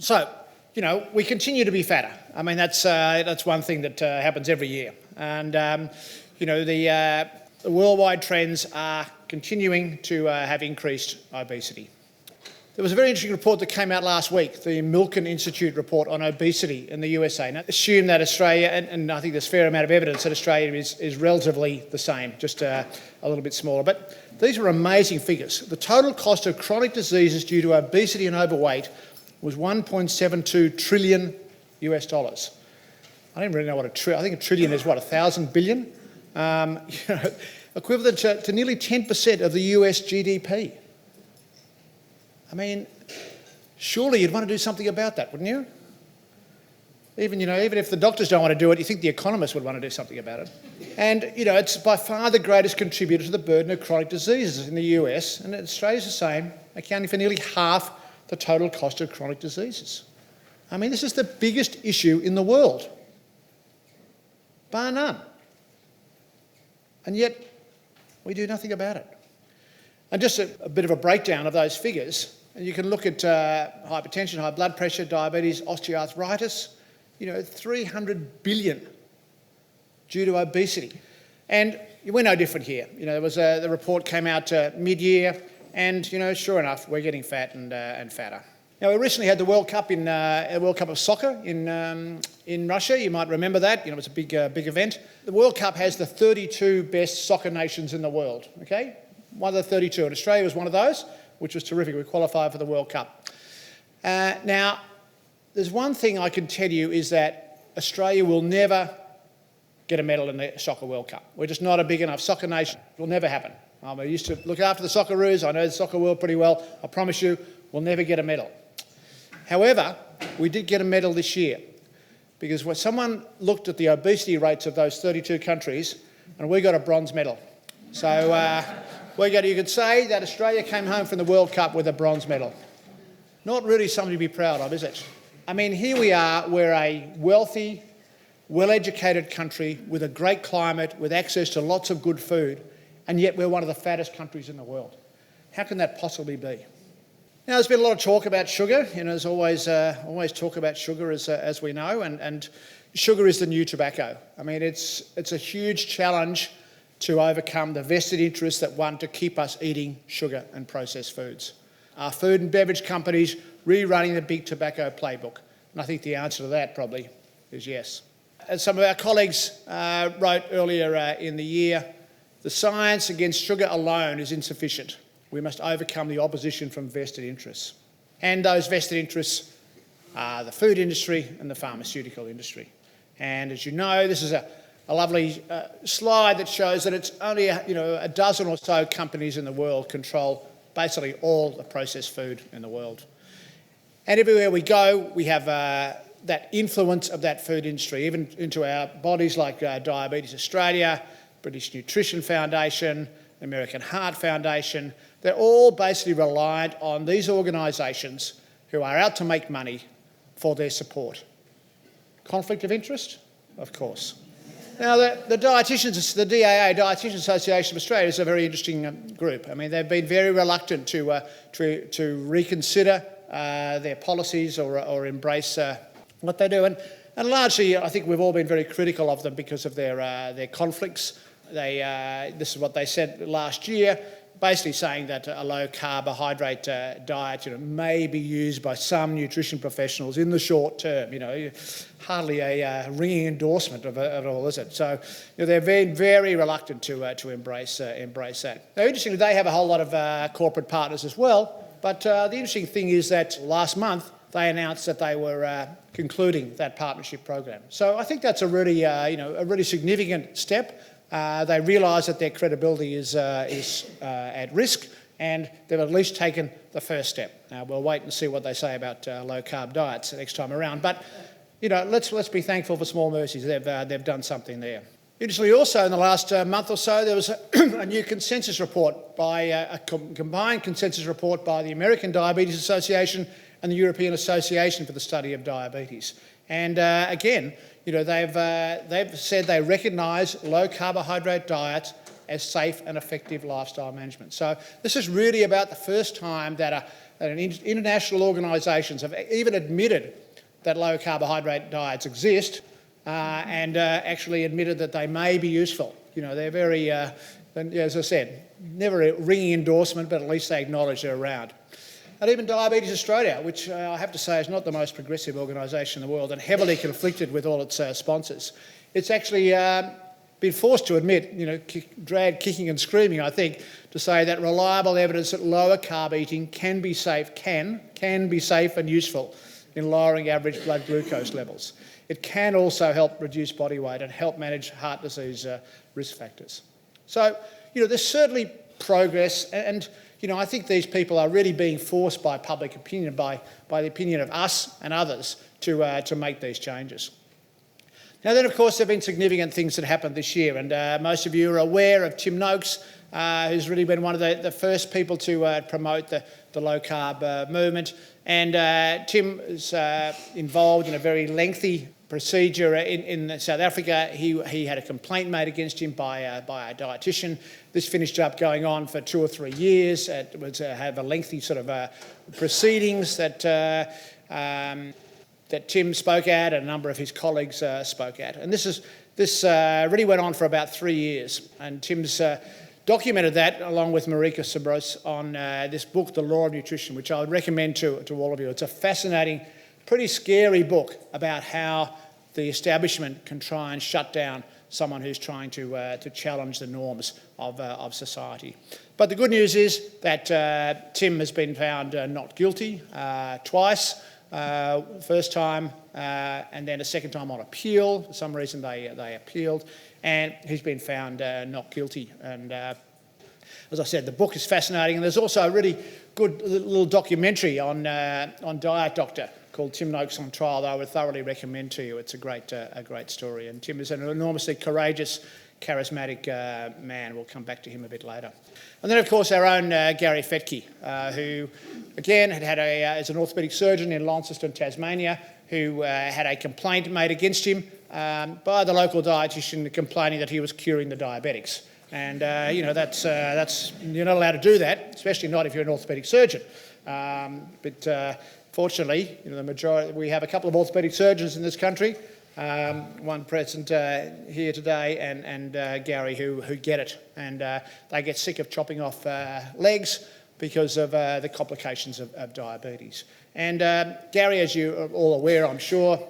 So, we continue to be fatter. I mean, that's one thing that happens every year. And, the worldwide trends are continuing to have increased obesity. There was a very interesting report that came out last week, the Milken Institute report on obesity in the USA. Now, assume that Australia, and I think there's a fair amount of evidence that Australia is relatively the same, just a little bit smaller. But these were amazing figures. The total cost of chronic diseases due to obesity and overweight was $1.72 trillion US dollars. I don't really know what I think a trillion is 1,000 billion? Equivalent to nearly 10% of the US GDP. I mean, surely you'd want to do something about that, wouldn't you? Even if the doctors don't want to do it, you think the economists would want to do something about it. And, it's by far the greatest contributor to the burden of chronic diseases in the US, and Australia's the same, accounting for nearly half the total cost of chronic diseases. I mean, this is the biggest issue in the world, bar none. And yet, we do nothing about it. And just a bit of a breakdown of those figures, and you can look at hypertension, high blood pressure, diabetes, osteoarthritis, 300 billion due to obesity. And we're no different here. There was the report came out mid-year, and sure enough, we're getting fat and fatter. Now, we recently had the World Cup World Cup of Soccer in Russia. You might remember that. It was a big event. The World Cup has the 32 best soccer nations in the world. Okay, one of the 32, and Australia was one of those, which was terrific. We qualified for the World Cup. Now, there's one thing I can tell you is that Australia will never get a medal in the Soccer World Cup. We're just not a big enough soccer nation. It will never happen. I used to look after the Socceroos. I know the soccer world pretty well. I promise you, we'll never get a medal. However, we did get a medal this year because when someone looked at the obesity rates of those 32 countries, and we got a bronze medal. So you could say that Australia came home from the World Cup with a bronze medal. Not really something to be proud of, is it? I mean, here we are, we're a wealthy, well-educated country with a great climate, with access to lots of good food, and yet we're one of the fattest countries in the world. How can that possibly be? Now, there's been a lot of talk about sugar. There's always talk about sugar, as we know, and sugar is the new tobacco. I mean, it's a huge challenge to overcome the vested interests that want to keep us eating sugar and processed foods. Are food and beverage companies rerunning the big tobacco playbook? And I think the answer to that probably is yes. As some of our colleagues wrote earlier in the year, the science against sugar alone is insufficient. We must overcome the opposition from vested interests. And those vested interests are the food industry and the pharmaceutical industry. And as you know, this is a lovely slide that shows that it's only a dozen or so companies in the world control basically all the processed food in the world. And everywhere we go, we have that influence of that food industry, even into our bodies like Diabetes Australia, British Nutrition Foundation, American Heart Foundation. They're all basically reliant on these organisations who are out to make money for their support. Conflict of interest? Of course. Now, the dietitians, the DAA, Dietitians Association of Australia, is a very interesting group. I mean, they've been very reluctant to reconsider their policies or embrace what they do. And largely, I think we've all been very critical of them because of their conflicts. This is what they said last year, basically saying that a low carbohydrate diet may be used by some nutrition professionals in the short term. Hardly a ringing endorsement of it all, is it? So they're very, very reluctant to embrace that. Now, interestingly, they have a whole lot of corporate partners as well. But the interesting thing is that last month they announced that they were concluding that partnership program. So I think that's a really significant step. They realise that their credibility is at risk, and they've at least taken the first step. We'll wait and see what they say about low-carb diets the next time around. But let's be thankful for small mercies. They've done something there. Interestingly, also in the last month or so, there was a new consensus report by a combined consensus report by the American Diabetes Association and the European Association for the Study of Diabetes. And again, they've said they recognise low carbohydrate diets as safe and effective lifestyle management. So this is really about the first time that and international organisations have even admitted that low carbohydrate diets exist and actually admitted that they may be useful. You know, they're very, as I said, never a ringing endorsement, but at least they acknowledge they're around. And even Diabetes Australia, which I have to say is not the most progressive organisation in the world and heavily conflicted with all its sponsors, it's actually been forced to admit, you know, dragged kicking and screaming, I think, to say that reliable evidence that lower carb eating can be safe, can be safe and useful in lowering average blood glucose levels. It can also help reduce body weight and help manage heart disease risk factors. So, you know, there's certainly progress, and you know, I think these people are really being forced by public opinion, by the opinion of us and others, to make these changes. Now then, of course, there have been significant things that happened this year, and most of you are aware of Tim Noakes, who's really been one of the first people to promote the low-carb movement. And Tim is involved in a very lengthy procedure in South Africa. He had a complaint made against him by a dietitian. This finished up going on for 2 or 3 years. It was have a lengthy sort of proceedings that Tim spoke at and a number of his colleagues spoke at. And this really went on for about 3 years. And Tim's documented that along with Marika Sabros on this book, The Law of Nutrition, which I would recommend to all of you. It's a fascinating, pretty scary book about how the establishment can try and shut down someone who's trying to challenge the norms of society. But the good news is that Tim has been found not guilty twice. First time and then a second time on appeal. For some reason they appealed, and he's been found not guilty. And as I said, the book is fascinating, and there's also a really good little documentary on Diet Doctor called Tim Noakes on Trial that I would thoroughly recommend to you. It's a great story, and Tim is an enormously courageous, charismatic man. We'll come back to him a bit later. And then, of course, our own Gary Fettke, who, again, is an orthopaedic surgeon in Launceston, Tasmania, who had a complaint made against him by the local dietitian complaining that he was curing the diabetics. And, you know, that's you're not allowed to do that, especially not if you're an orthopaedic surgeon. But fortunately, you know, the majority, we have a couple of orthopaedic surgeons in this country, one present here today, and Gary, who get it, and they get sick of chopping off legs because of the complications of diabetes. And Gary, as you are all aware, I'm sure,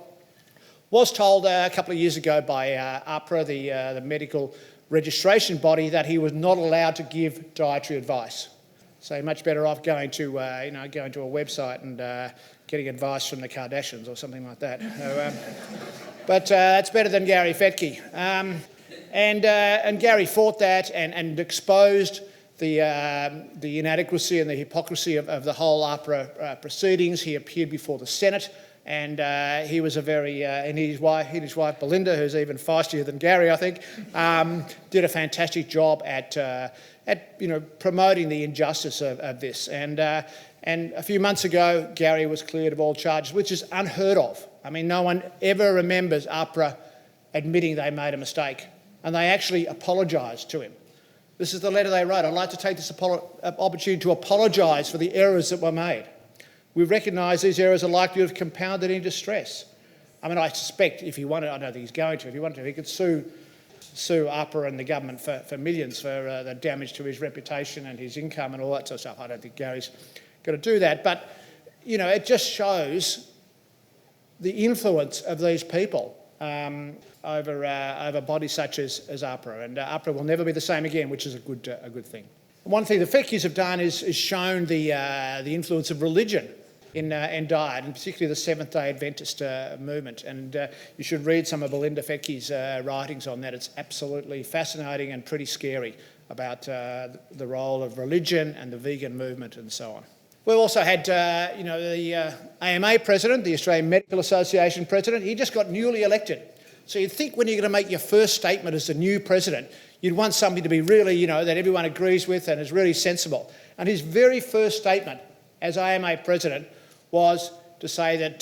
was told a couple of years ago by APRA, the medical registration body, that he was not allowed to give dietary advice. So much better off going to going to a website and getting advice from the Kardashians or something like that. So, but that's better than Gary Fettke. And Gary fought that and exposed the inadequacy and the hypocrisy of the whole APRA proceedings. He appeared before the Senate, and he was a very and his wife Belinda, who's even feistier than Gary, I think, did a fantastic job at promoting the injustice of this. And a few months ago, Gary was cleared of all charges, which is unheard of. I mean, no one ever remembers APRA admitting they made a mistake, and they actually apologised to him. This is the letter they wrote. I'd like to take this opportunity to apologise for the errors that were made. We recognise these errors are likely to have compounded any distress. I mean, I suspect if he wanted, I don't think he's going to, if he wanted to, he could sue APRA and the government for millions for the damage to his reputation and his income and all that sort of stuff. I don't think Gary's going to do that. But, you know, it just shows the influence of these people over bodies such as APRA. And APRA will never be the same again, which is a good thing. One thing the Fetkes have done is shown the influence of religion in diet, and particularly the Seventh-day Adventist movement. And you should read some of Belinda Fetke's writings on that. It's absolutely fascinating and pretty scary about the role of religion and the vegan movement and so on. We've also had, the AMA president, the Australian Medical Association president. He just got newly elected. So you'd think when you're going to make your first statement as the new president, you'd want something to be really, that everyone agrees with and is really sensible. And his very first statement as AMA president was to say that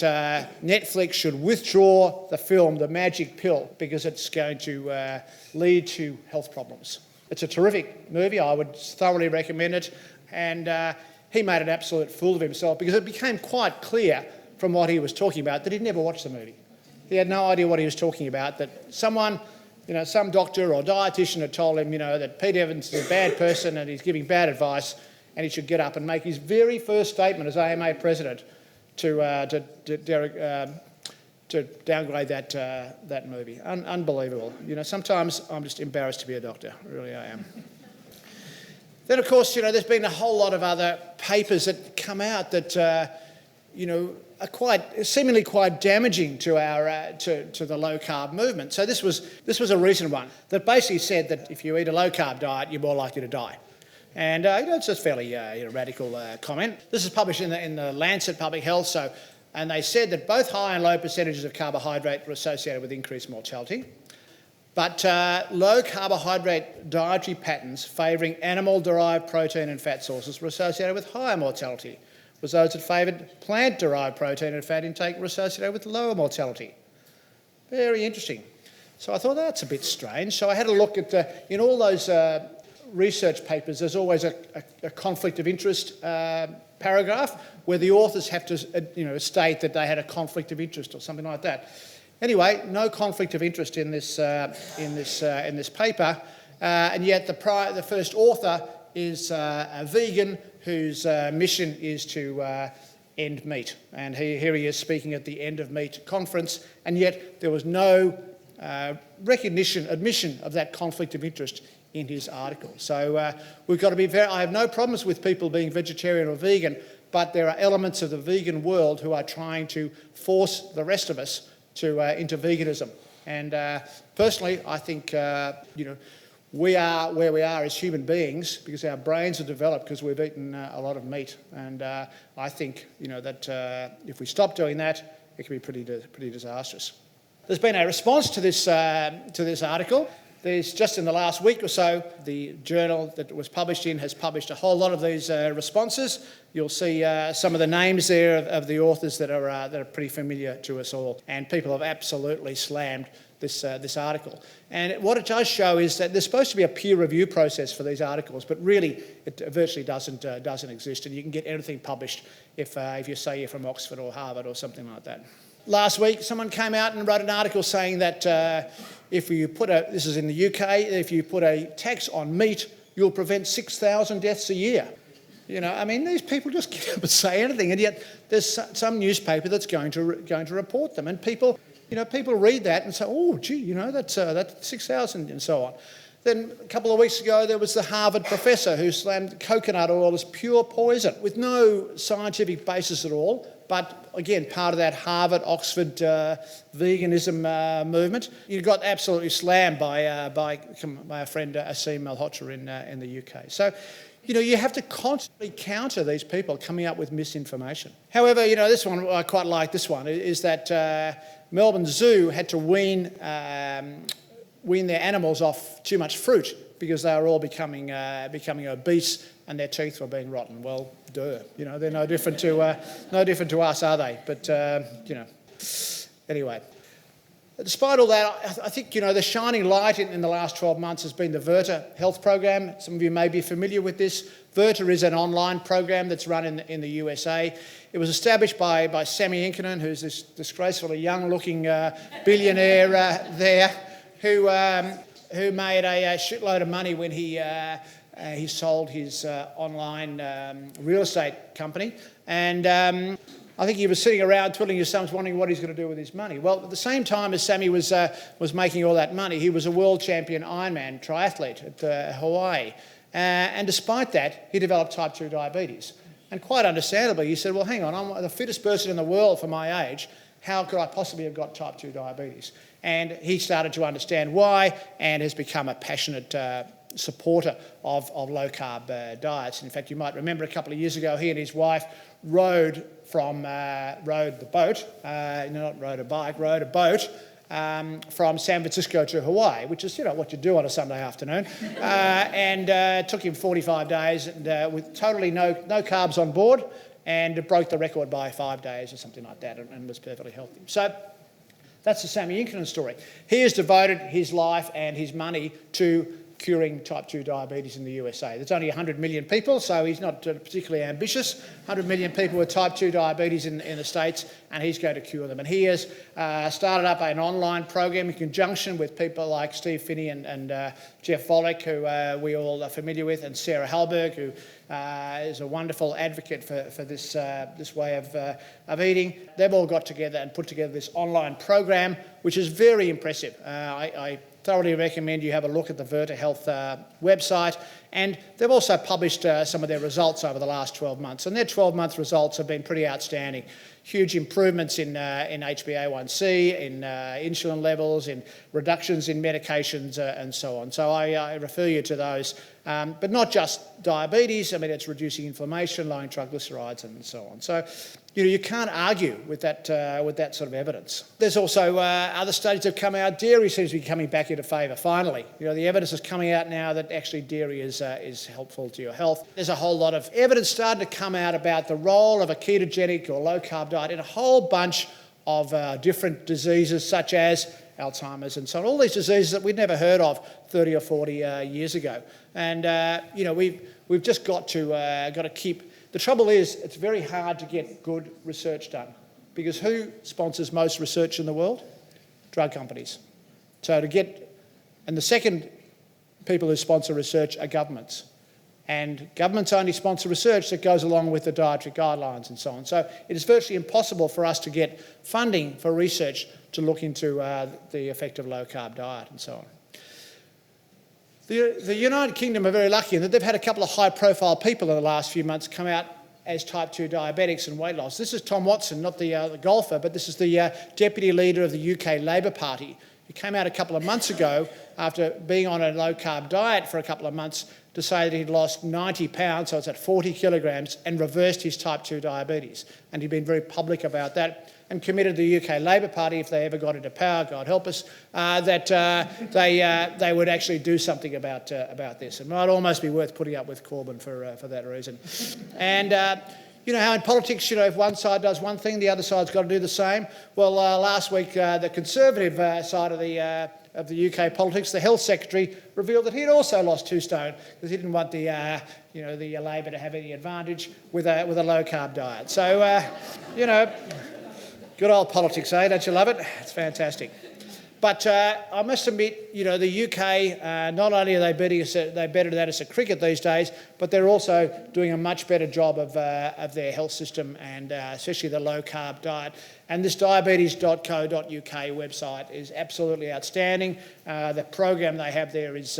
Netflix should withdraw the film The Magic Pill because it's going to lead to health problems. It's a terrific movie. I would thoroughly recommend it. And he made an absolute fool of himself because it became quite clear from what he was talking about that he'd never watched the movie. He had no idea what he was talking about, that someone, some doctor or dietitian had told him, that Pete Evans is a bad person and he's giving bad advice and he should get up and make his very first statement as AMA president to downgrade that movie. Unbelievable. Sometimes I'm just embarrassed to be a doctor. Really, I am. Then, of course, there's been a whole lot of other papers that come out that, are seemingly quite damaging to our to the low carb movement. So this was a recent one that basically said that if you eat a low carb diet, you're more likely to die. And it's a fairly radical comment. This is published in the Lancet Public Health. And they said that both high and low percentages of carbohydrate were associated with increased mortality. But low carbohydrate dietary patterns favouring animal-derived protein and fat sources were associated with higher mortality, whereas those that favoured plant-derived protein and fat intake were associated with lower mortality. Very interesting. So I thought, that's a bit strange. So I had a look at, in all those research papers, there's always a conflict of interest paragraph where the authors have to state that they had a conflict of interest or something like that. Anyway, no conflict of interest in this paper, and yet the first author is a vegan whose mission is to end meat. And here he is speaking at the End of Meat conference, and yet there was no admission of that conflict of interest in his article. So we've got to be I have no problems with people being vegetarian or vegan, but there are elements of the vegan world who are trying to force the rest of us into veganism. And personally, I think we are where we are as human beings because our brains are developed because we've eaten a lot of meat. And I think that if we stop doing that, it can be pretty disastrous. There's been a response to this article. There's just in the last week or so, the journal that it was published in has published a whole lot of these responses. You'll see some of the names there of the authors that are pretty familiar to us all, and people have absolutely slammed this article. And what it does show is that there's supposed to be a peer review process for these articles, but really it virtually doesn't exist, and you can get anything published if you say you're from Oxford or Harvard or something like that. Last week, someone came out and wrote an article saying that if you put this is in the UK, if you put a tax on meat, you'll prevent 6,000 deaths a year. These people just get up and say anything, and yet there's some newspaper that's going to report them, and people read that and say, oh, gee, that's 6,000 and so on. Then a couple of weeks ago, there was the Harvard professor who slammed coconut oil as pure poison with no scientific basis at all. But again, part of that Harvard-Oxford veganism movement. You got absolutely slammed by a friend, Asim Malhotra in the UK. So, you have to constantly counter these people coming up with misinformation. However, this one, I quite like this one, is that Melbourne Zoo had to wean their animals off too much fruit because they were all becoming obese and their teeth were being rotten. Well, duh. They're no different to us, are they? But anyway. Despite all that, I think the shining light in the last 12 months has been the Virta health program. Some of you may be familiar with this. Virta is an online program that's run in the USA. It was established by Sami Inkinen, who's this disgracefully young-looking billionaire there, who made a shitload of money when he sold his online real estate company. And I think he was sitting around twiddling his thumbs wondering what he's going to do with his money. Well, at the same time as Sammy was making all that money, he was a world champion Ironman triathlete at Hawaii. And despite that, he developed type 2 diabetes. And quite understandably, he said, well, hang on, I'm the fittest person in the world for my age. How could I possibly have got type 2 diabetes? And he started to understand why and has become a passionate supporter of low-carb diets. In fact, you might remember a couple of years ago, he and his wife rode a boat from San Francisco to Hawaii, which is, what you do on a Sunday afternoon. And it took him 45 days and, with totally no carbs on board, and it broke the record by 5 days or something like that, and was perfectly healthy. So that's the Sami Inkinen story. He has devoted his life and his money to curing type 2 diabetes in the USA. There's only 100 million people, so he's not particularly ambitious. 100 million people with type 2 diabetes in the States, and he's going to cure them. And he has started up an online program in conjunction with people like Steve Finney and Jeff Volek, who we all are familiar with, and Sarah Hallberg, who is a wonderful advocate for this way of eating. They've all got together and put together this online program, which is very impressive. I thoroughly recommend you have a look at the Virta Health website, and they've also published some of their results over the last 12 months, and their 12-month results have been pretty outstanding. Huge improvements in HbA1c, in insulin levels, in reductions in medications and so on. So I refer you to those, but not just diabetes. I mean, it's reducing inflammation, lowering triglycerides and so on. So you can't argue with that sort of evidence. There's also other studies that have come out. Dairy seems to be coming back into favour, finally. The evidence is coming out now that actually dairy is helpful to your health. There's a whole lot of evidence starting to come out about the role of a ketogenic or low-carb diet in a whole bunch of different diseases, such as Alzheimer's and so on. All these diseases that we'd never heard of 30 or 40 years ago. And, we've just got to keep... The trouble is, it's very hard to get good research done, because who sponsors most research in the world? Drug companies. And the second people who sponsor research are governments. And governments only sponsor research that goes along with the dietary guidelines and so on. So it is virtually impossible for us to get funding for research to look into the effect of low-carb diet and so on. The United Kingdom are very lucky in that they've had a couple of high-profile people in the last few months come out as type 2 diabetics and weight loss. This is Tom Watson, not the golfer, but this is the deputy leader of the UK Labour Party. He came out a couple of months ago after being on a low-carb diet for a couple of months to say that he'd lost 90 pounds, so it's at 40 kilograms, and reversed his type 2 diabetes. And he'd been very public about that and committed the UK Labour Party, if they ever got into power, God help us, that they would actually do something about this. It might almost be worth putting up with Corbyn for that reason. And you know how in politics, if one side does one thing, the other side's got to do the same. Well, last week, the Conservative side of the UK politics, the Health Secretary revealed that he'd also lost 2 stone because he didn't want the Labor to have any advantage with a low-carb diet. So, good old politics, eh? Don't you love it? It's fantastic. But I must admit, the UK, not only are they better than us at cricket these days, but they're also doing a much better job of their health system, and especially the low-carb diet. And this diabetes.co.uk website is absolutely outstanding. The program they have there is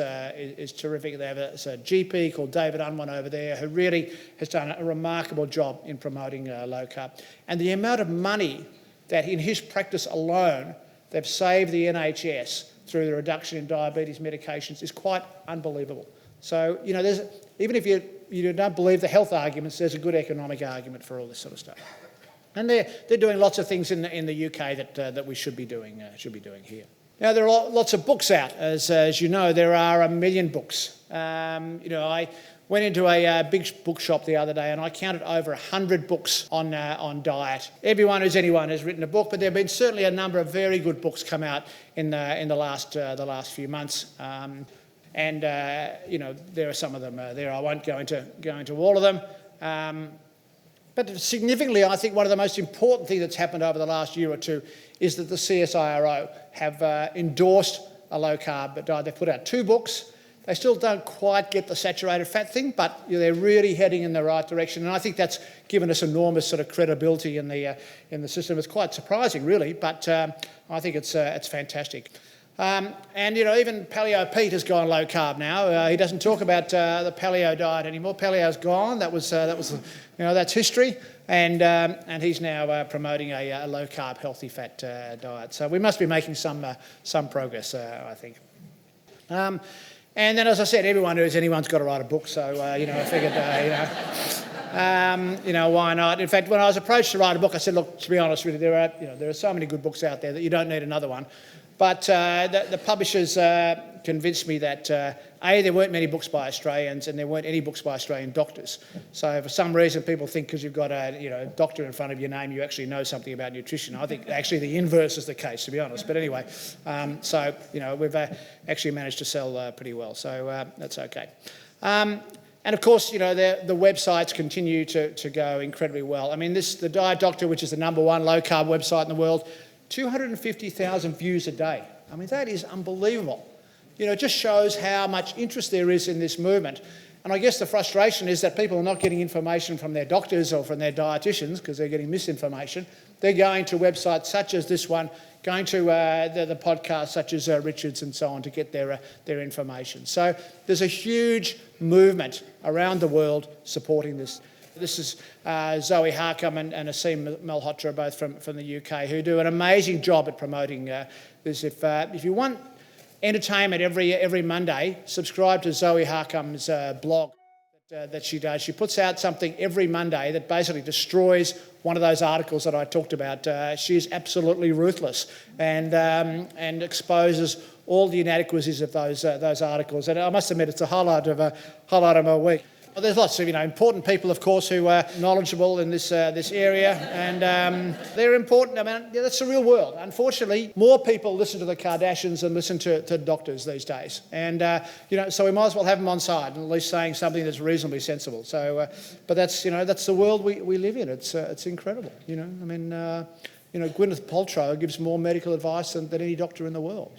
terrific. They have a GP called David Unwin over there who really has done a remarkable job in promoting low-carb. And the amount of money that in his practice alone they've saved the NHS through the reduction in diabetes medications is quite unbelievable. So, even if you don't believe the health arguments, there's a good economic argument for all this sort of stuff. And they're doing lots of things in the UK that we should be doing here. Now, there are lots of books out. As you know, there are 1 million books. I went into a big bookshop the other day and I counted over 100 books on diet. Everyone who's anyone has written a book, but there have been certainly a number of very good books come out in the last few months. There are some of them there. I won't go into all of them. But significantly, I think one of the most important things that's happened over the last year or two is that the CSIRO have endorsed a low-carb diet. They've put out 2 books. They still don't quite get the saturated fat thing, but they're really heading in the right direction. And I think that's given us enormous sort of credibility in the system. It's quite surprising, really, but I think it's fantastic. Even Paleo Pete has gone low carb now. He doesn't talk about the paleo diet anymore. Paleo's gone. That's history. And he's now promoting a low carb, healthy fat diet. So we must be making some progress, I think. And then, as I said, anyone's got to write a book. So I figured, Why not? In fact, when I was approached to write a book, I said, look, to be honest with you, there are so many good books out there that you don't need another one. But the publishers convinced me that, A, there weren't many books by Australians and there weren't any books by Australian doctors. So for some reason, people think because you've got a doctor in front of your name, you actually know something about nutrition. I think actually the inverse is the case, to be honest. But anyway, we've actually managed to sell pretty well. So that's okay. And of course, the websites continue to go incredibly well. I mean, the Diet Doctor, which is the #1 low-carb website in the world, 250,000 views a day. I mean, that is unbelievable. It just shows how much interest there is in this movement. And I guess the frustration is that people are not getting information from their doctors or from their dietitians because they're getting misinformation. They're going to websites such as this one, going to the podcasts such as Richard's and so on to get their information. So there's a huge movement around the world supporting this. This is Zoe Harcum and Asim Malhotra, both from the UK, who do an amazing job at promoting this. If you want entertainment every Monday, subscribe to Zoe Harcum's blog that she does. She puts out something every Monday that basically destroys one of those articles that I talked about. She's absolutely ruthless and exposes all the inadequacies of those articles. And I must admit, it's a highlight of my week. Well, there's lots of important people, of course, who are knowledgeable in this area, and they're important. I mean, that's the real world. Unfortunately, more people listen to the Kardashians than listen to doctors these days, and so we might as well have them on side, and at least saying something that's reasonably sensible. So, but that's the world we live in. It's incredible. Gwyneth Paltrow gives more medical advice than any doctor in the world.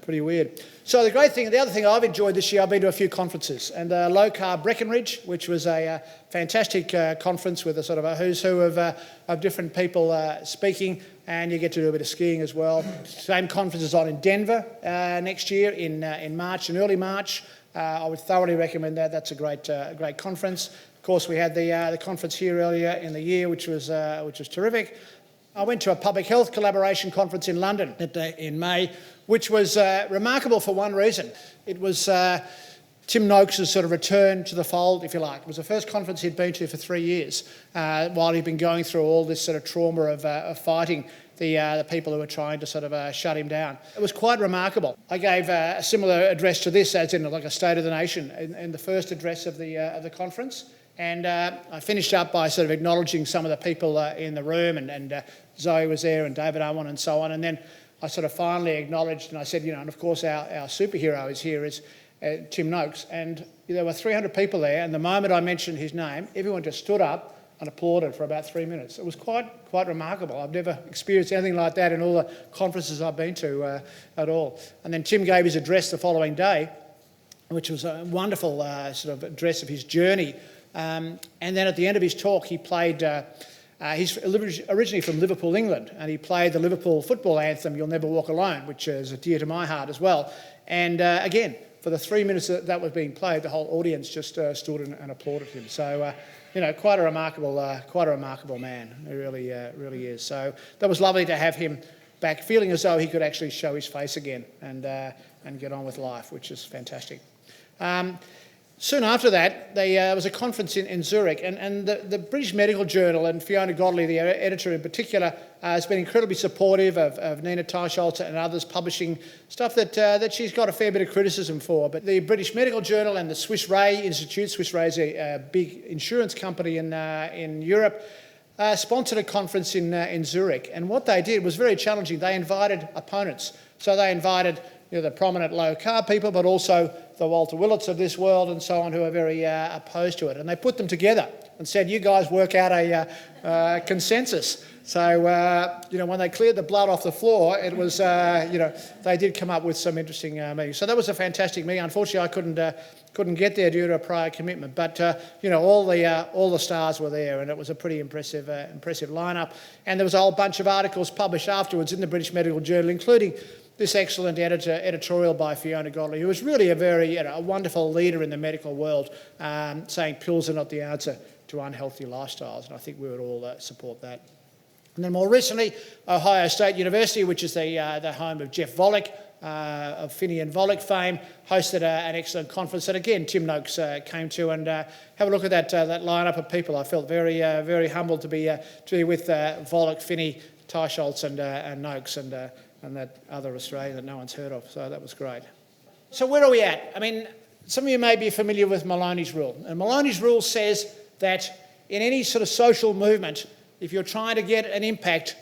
Pretty weird. So the other thing I've enjoyed this year, I've been to a few conferences, and Low Carb Breckenridge, which was a fantastic conference with a sort of a who's who of different people speaking, and you get to do a bit of skiing as well. Same conference is on in Denver next year in March, in early March. I would thoroughly recommend that. That's a great conference. Of course, we had the conference here earlier in the year, which was terrific. I went to a public health collaboration conference in London in May, which was remarkable for one reason. It was Tim Noakes' sort of return to the fold, if you like. It was the first conference he'd been to for 3 years, while he'd been going through all this sort of trauma of fighting the people who were trying to sort of shut him down. It was quite remarkable. I gave a similar address to this, as in like a State of the Nation, in the first address of the conference. And I finished up by sort of acknowledging some of the people in the room, and Zoe was there, and David Owen, and so on. And then I sort of finally acknowledged, and I said, and of course our superhero is here, is Tim Noakes. And there were 300 people there, and the moment I mentioned his name, everyone just stood up and applauded for about 3 minutes. It was quite remarkable. I've never experienced anything like that in all the conferences I've been to at all. And then Tim gave his address the following day, which was a wonderful sort of address of his journey. And then at the end of his talk, he played, he's originally from Liverpool, England, and he played the Liverpool football anthem, You'll Never Walk Alone, which is dear to my heart as well. And again, for the 3 minutes that was being played, the whole audience just stood and applauded him. So, quite a remarkable man. He really is. So that was lovely to have him back, feeling as though he could actually show his face again and get on with life, which is fantastic. Soon after that, there was a conference in Zurich, and the British Medical Journal, and Fiona Godley, the editor in particular, has been incredibly supportive of Nina Teicholzer and others publishing stuff that she's got a fair bit of criticism for. But the British Medical Journal and the Swiss Re Institute, Swiss Re is a big insurance company in Europe, sponsored a conference in Zurich. And what they did was very challenging. They invited opponents. So they invited the prominent low-carb people, but also the Walter Willits of this world and so on, who are very opposed to it. And they put them together and said, you guys work out a consensus. So, when they cleared the blood off the floor, it was, they did come up with some interesting meetings. So that was a fantastic meeting. Unfortunately, I couldn't get there due to a prior commitment. But, all the stars were there, and it was a pretty impressive lineup. And there was a whole bunch of articles published afterwards in the British Medical Journal, including this excellent editorial by Fiona Godley, who was really a wonderful leader in the medical world, saying pills are not the answer to unhealthy lifestyles, and I think we would all support that. And then more recently, Ohio State University, which is the home of Jeff Volek, of Finney and Volek fame, hosted an excellent conference that again Tim Noakes came to, and have a look at that lineup of people. I felt very humbled to be with Volek, Finney, Teicholz and Noakes and that other Australian that no one's heard of. So that was great. So where are we at? I mean, some of you may be familiar with Maloney's rule, and Maloney's rule says that in any sort of social movement, if you're trying to get an impact,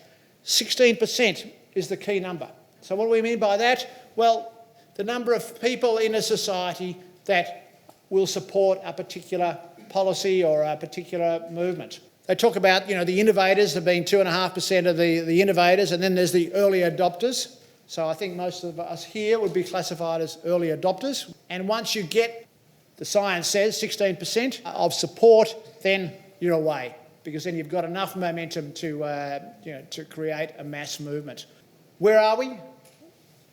16% is the key number. So what do we mean by that? Well, the number of people in a society that will support a particular policy or a particular movement. They talk about, the innovators have been 2.5% of the innovators, and then there's the early adopters. So I think most of us here would be classified as early adopters. And once you get, the science says, 16% of support, then you're away, because then you've got enough momentum to create a mass movement. Where are we?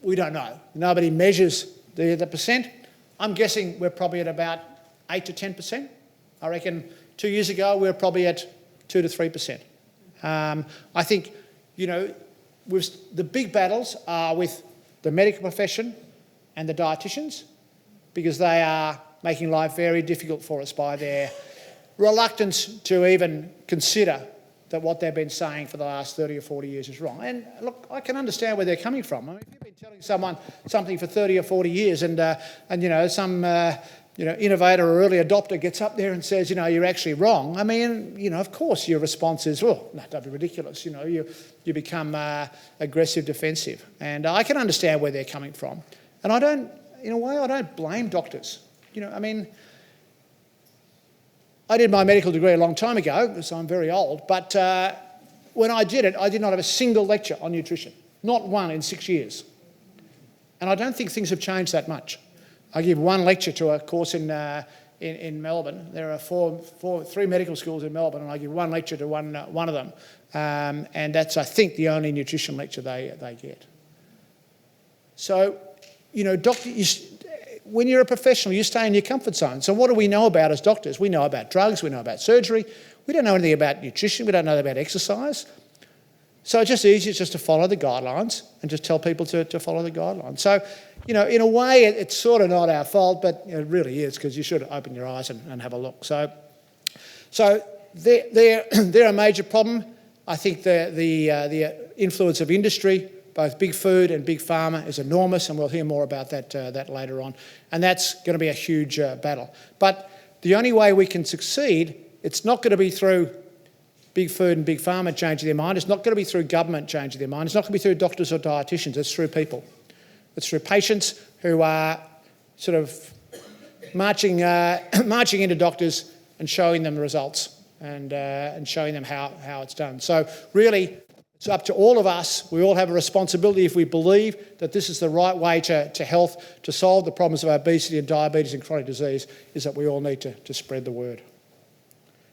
We don't know. Nobody measures the percent. I'm guessing we're probably at about 8 to 10%. I reckon 2 years ago we were probably at 2 to 3%. I think, the big battles are with the medical profession and the dietitians, because they are making life very difficult for us by their reluctance to even consider that what they've been saying for the last 30 or 40 years is wrong. And look, I can understand where they're coming from. I mean, if you've been telling someone something for 30 or 40 years and some innovator or early adopter gets up there and says, you're actually wrong, I mean, of course your response is, well, no, don't be ridiculous. You become aggressive, defensive. And I can understand where they're coming from. And I don't blame doctors. I did my medical degree a long time ago, so I'm very old, but when I did it, I did not have a single lecture on nutrition, not one in 6 years. And I don't think things have changed that much. I give one lecture to a course in Melbourne. There are three medical schools in Melbourne, and I give one lecture to one of them. And that's, I think, the only nutrition lecture they get. So, when you're a professional, you stay in your comfort zone. So what do we know about as doctors? We know about drugs, we know about surgery. We don't know anything about nutrition, we don't know about exercise. So it's just easier just to follow the guidelines and just tell people to follow the guidelines. So, in a way, it's sort of not our fault, but it really is, because you should open your eyes and have a look. So they're a major problem. I think the influence of industry, both big food and big pharma, is enormous, and we'll hear more about that later on. And that's going to be a huge battle. But the only way we can succeed, it's not going to be through big food and big pharma changing their mind. It's not going to be through government changing their mind. It's not going to be through doctors or dietitians. It's through people. It's through patients who are sort of marching into doctors and showing them the results and showing them how it's done. So really, it's up to all of us. We all have a responsibility, if we believe that this is the right way to health, to solve the problems of obesity and diabetes and chronic disease, is that we all need to spread the word.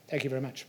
Thank you very much.